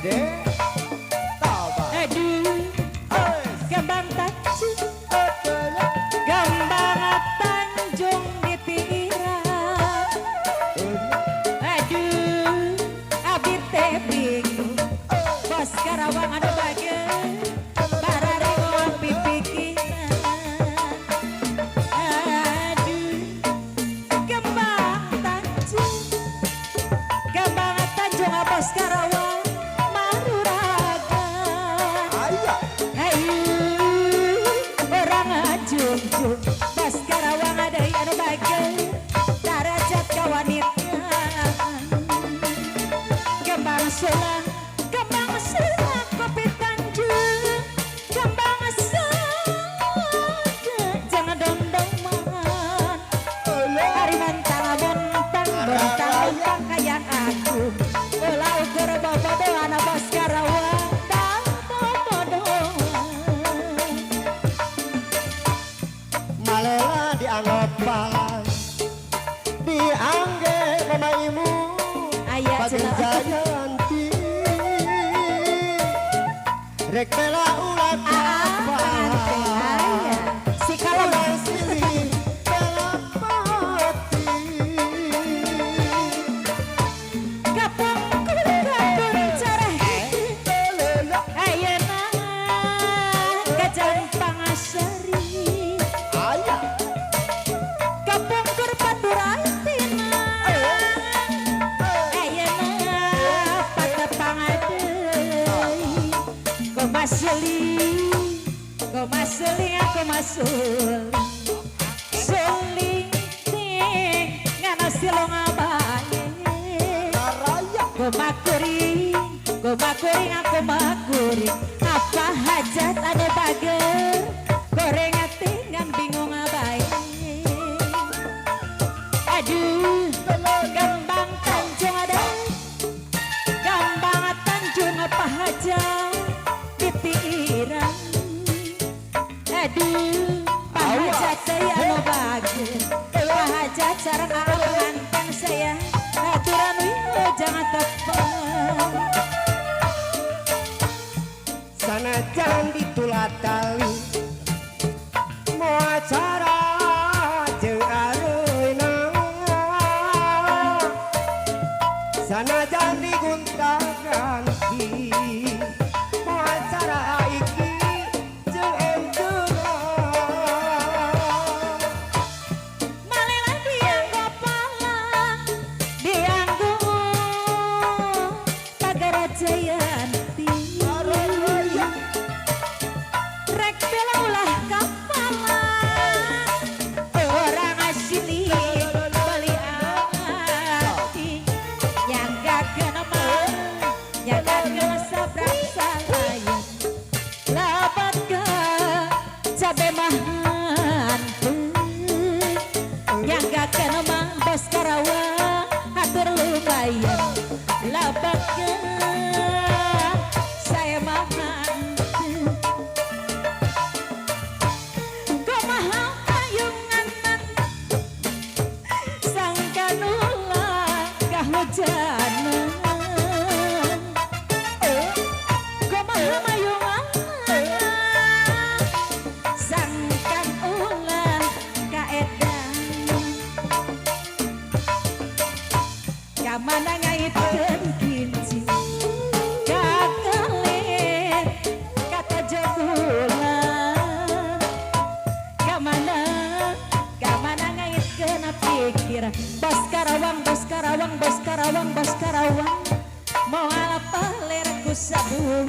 Dede Taba Aduh Gambang Tanjung Gambang Tanjung ditiran. Aduh Abi teh bingung Bos Karawang anu bageun barare ngopi pikiran. Aduh Gambang Tanjung Bos Karawang Bos Karawang ada anu bageun darajat kawanitaan. Gambang Selang kopi Tanjung Gambang Selang jangan dong-dongan hari montang kayang aku ulah ukur bobodo anak Bos Karawang dah bobodo Malela dianggap balas diangge mamaimu ayah Bagen Jayanti rek bela ulat apa si kalau silih bela pati kapung careh ayeuna Gajampang Asari kapung keur Paturatina ayeuna Patepang deui komaseli aku masul suling ting ngana silong abaye kumakuring aku makuring apa hajat ada bager goreng tingan bingung abaye. Aduh Gambang Tanjung ada Gambang Tanjung apa hajat ditiran. Aduh pahajat saya anu bager pahajat sareng pengantin saya aturan jangan tepat sanajan ditulat tali mau acara jeung areuna sanajan digonta-ganti mau acara iki jeung enjeuna malela dianggo palang dianggo Bagara Jayanti rek bela ulah kapalan orang asli beli hati nyanggakeun mah nyanggakeun sabrang salayan labat ka cabe mahantu nyanggakeun mah Bos Karawang atur lumayan labat ka saya mahantu kumaha ayunganan sangkanula kahujanan kumaha mayunganan sangkan ulah kaedan kamana ngaitkeun kinci kakelir kata jogulan kamana ngaitkeun pikir Bos Karawang mau apa ler ku sabun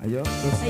ayo terus